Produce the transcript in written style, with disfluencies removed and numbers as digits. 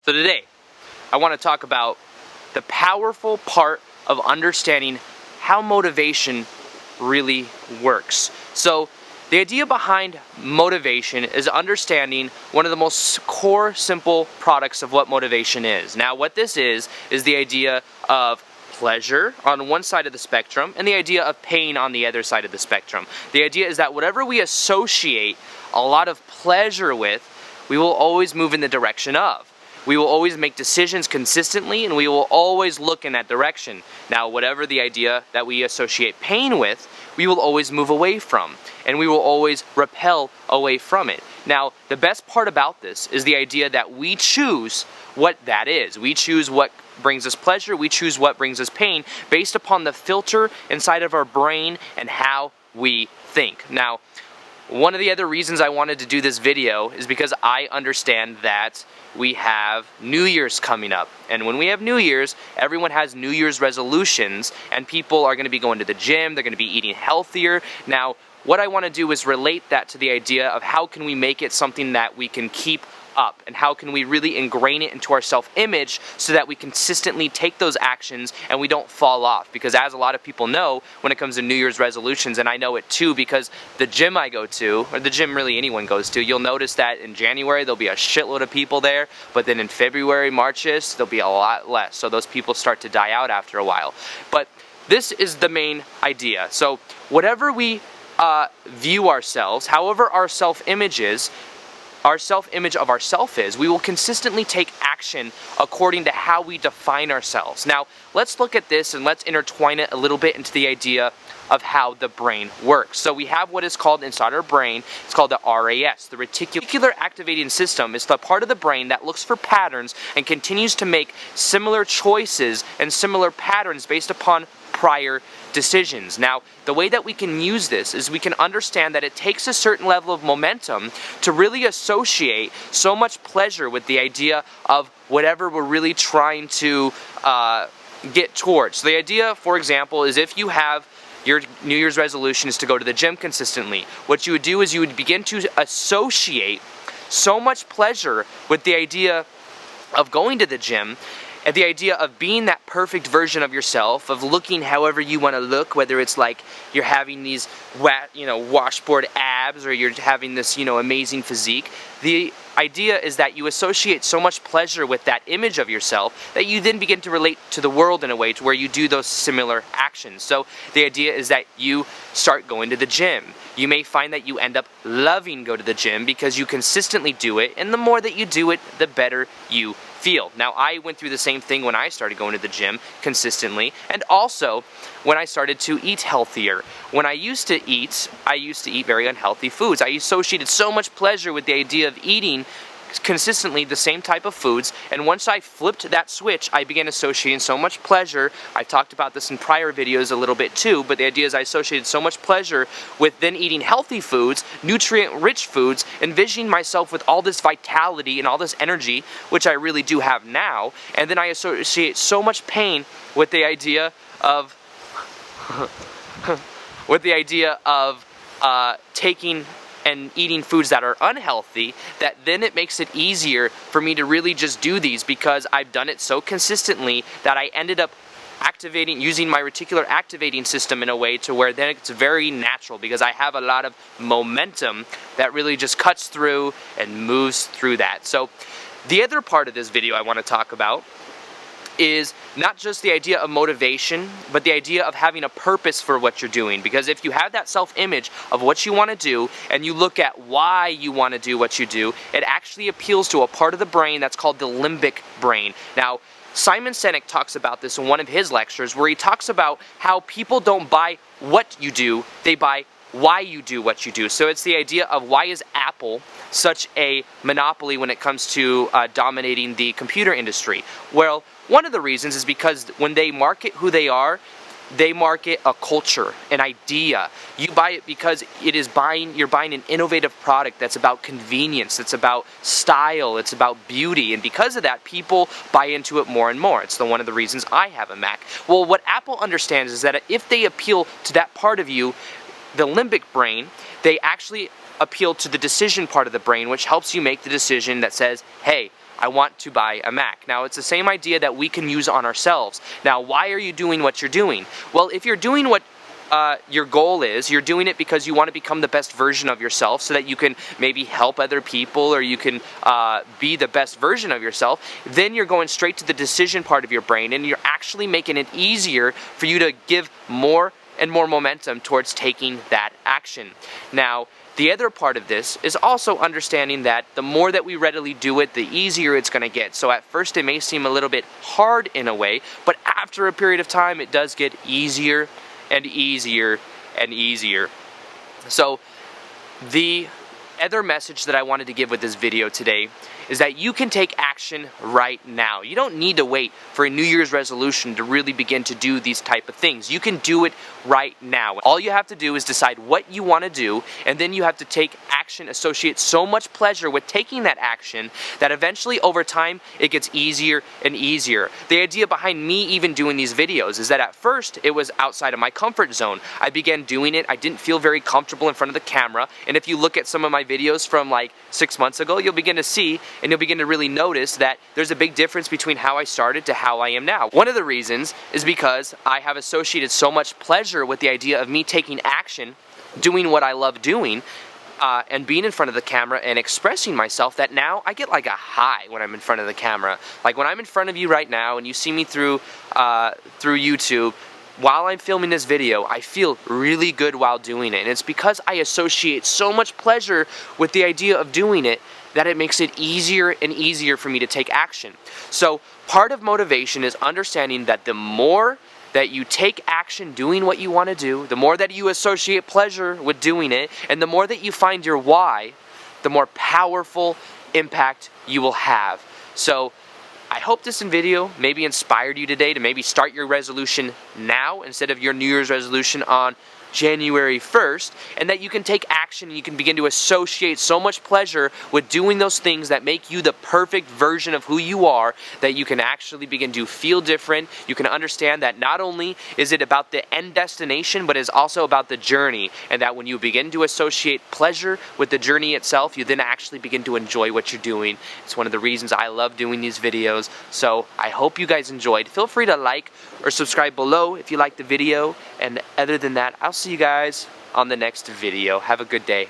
So today, I want to talk about the powerful part of understanding how motivation really works. So the idea behind motivation is understanding one of the most core, simple products of what motivation is. Now, what this is the idea of pleasure on one side of the spectrum and the idea of pain on the other side of the spectrum. The idea is that whatever we associate a lot of pleasure with, we will always move in the direction of. We will always make decisions consistently, and we will always look in that direction. Now, whatever the idea that we associate pain with, we will always move away from, and we will always repel away from it. Now, the best part about this is the idea that we choose what that is. We choose what brings us pleasure, we choose what brings us pain, based upon the filter inside of our brain and how we think. Now, one of the other reasons I wanted to do this video is because I understand that we have New Year's coming up. And when we have New Year's, everyone has New Year's resolutions, and people are going to be going to the gym, they're going to be eating healthier. Now, what I want to do is relate that to the idea of how can we make it something that we can keep up, and how can we really ingrain it into our self-image so that we consistently take those actions and we don't fall off. Because as a lot of people know, when it comes to New Year's resolutions, and I know it too because the gym I go to, or the gym really anyone goes to, you'll notice that in January there'll be a shitload of people there, but then in February, March-ish, there'll be a lot less. So those people start to die out after a while. But this is the main idea. So whatever we view ourselves, however our self-image is, our self-image of ourself is, we will consistently take action according to how we define ourselves. Now, let's look at this and let's intertwine it a little bit into the idea of how the brain works. So we have what is called inside our brain, it's called the RAS, the reticular activating system. It's the part of the brain that looks for patterns and continues to make similar choices and similar patterns based upon prior decisions. Now, the way that we can use this is we can understand that it takes a certain level of momentum to really associate so much pleasure with the idea of whatever we're really trying to get towards. So the idea, for example, is if you have your New Year's resolution is to go to the gym consistently, what you would do is you would begin to associate so much pleasure with the idea of going to the gym, and the idea of being that perfect version of yourself, of looking however you want to look, whether it's like you're having these washboard abs, or you're having this amazing physique. The idea is that you associate so much pleasure with that image of yourself that you then begin to relate to the world in a way to where you do those similar actions. So the idea is that you start going to the gym. You may find that you end up loving go to the gym because you consistently do it, and the more that you do it, the better you feel. Now, I went through the same thing when I started going to the gym consistently, and also when I started to eat healthier. When I used to eat very unhealthy foods. I associated so much pleasure with the idea of eating consistently the same type of foods, and once I flipped that switch, I began associating so much pleasure. I talked about this in prior videos a little bit too, but the idea is I associated so much pleasure with then eating healthy foods, nutrient-rich foods, envisioning myself with all this vitality and all this energy, which I really do have now, and then I associate so much pain with the idea of taking and eating foods that are unhealthy, that then it makes it easier for me to really just do these because I've done it so consistently that I ended up using my reticular activating system in a way to where then it's very natural because I have a lot of momentum that really just cuts through and moves through that. So the other part of this video I want to talk about is not just the idea of motivation, but the idea of having a purpose for what you're doing. Because if you have that self-image of what you want to do, and you look at why you want to do what you do, it actually appeals to a part of the brain that's called the limbic brain. Now, Simon Sinek talks about this in one of his lectures, where he talks about how people don't buy what you do, they buy why you do what you do. So it's the idea of why is Apple such a monopoly when it comes to dominating the computer industry? Well, one of the reasons is because when they market who they are, they market a culture, an idea. You buy it because you're buying an innovative product that's about convenience, it's about style, it's about beauty, and because of that, people buy into it more and more. It's one of the reasons I have a Mac. Well, what Apple understands is that if they appeal to that part of you, the limbic brain, they actually appeal to the decision part of the brain, which helps you make the decision that says, hey, I want to buy a Mac. Now, it's the same idea that we can use on ourselves. Now, why are you doing what you're doing? Well, if you're doing what your goal is, you're doing it because you want to become the best version of yourself so that you can maybe help other people, or you can be the best version of yourself, then you're going straight to the decision part of your brain, and you're actually making it easier for you to give more and more momentum towards taking that action. Now, the other part of this is also understanding that the more that we readily do it, the easier it's going to get. So at first it may seem a little bit hard in a way, but after a period of time it does get easier and easier and easier. So the other message that I wanted to give with this video today is that you can take action right now. You don't need to wait for a New Year's resolution to really begin to do these type of things. You can do it right now. All you have to do is decide what you want to do, and then you have to take action, associate so much pleasure with taking that action that eventually over time it gets easier and easier. The idea behind me even doing these videos is that at first it was outside of my comfort zone. I began doing it, I didn't feel very comfortable in front of the camera, and if you look at some of my videos from like 6 months ago, you'll begin to see and you'll begin to really notice that there's a big difference between how I started to how I am now. One of the reasons is because I have associated so much pleasure with the idea of me taking action, doing what I love doing, and being in front of the camera and expressing myself, that now I get like a high when I'm in front of the camera. Like when I'm in front of you right now and you see me through YouTube, while I'm filming this video, I feel really good while doing it. And it's because I associate so much pleasure with the idea of doing it that it makes it easier and easier for me to take action. So part of motivation is understanding that the more that you take action doing what you want to do, the more that you associate pleasure with doing it, and the more that you find your why, the more powerful impact you will have. So I hope this video maybe inspired you today to maybe start your resolution now instead of your New Year's resolution on January 1st, and that you can take action and you can begin to associate so much pleasure with doing those things that make you the perfect version of who you are, that you can actually begin to feel different. You can understand that not only is it about the end destination, but it's also about the journey, and that when you begin to associate pleasure with the journey itself, you then actually begin to enjoy what you're doing. It's one of the reasons I love doing these videos. So I hope you guys enjoyed. Feel free to like or subscribe below if you liked the video, and other than that, I'll see you guys on the next video. Have a good day.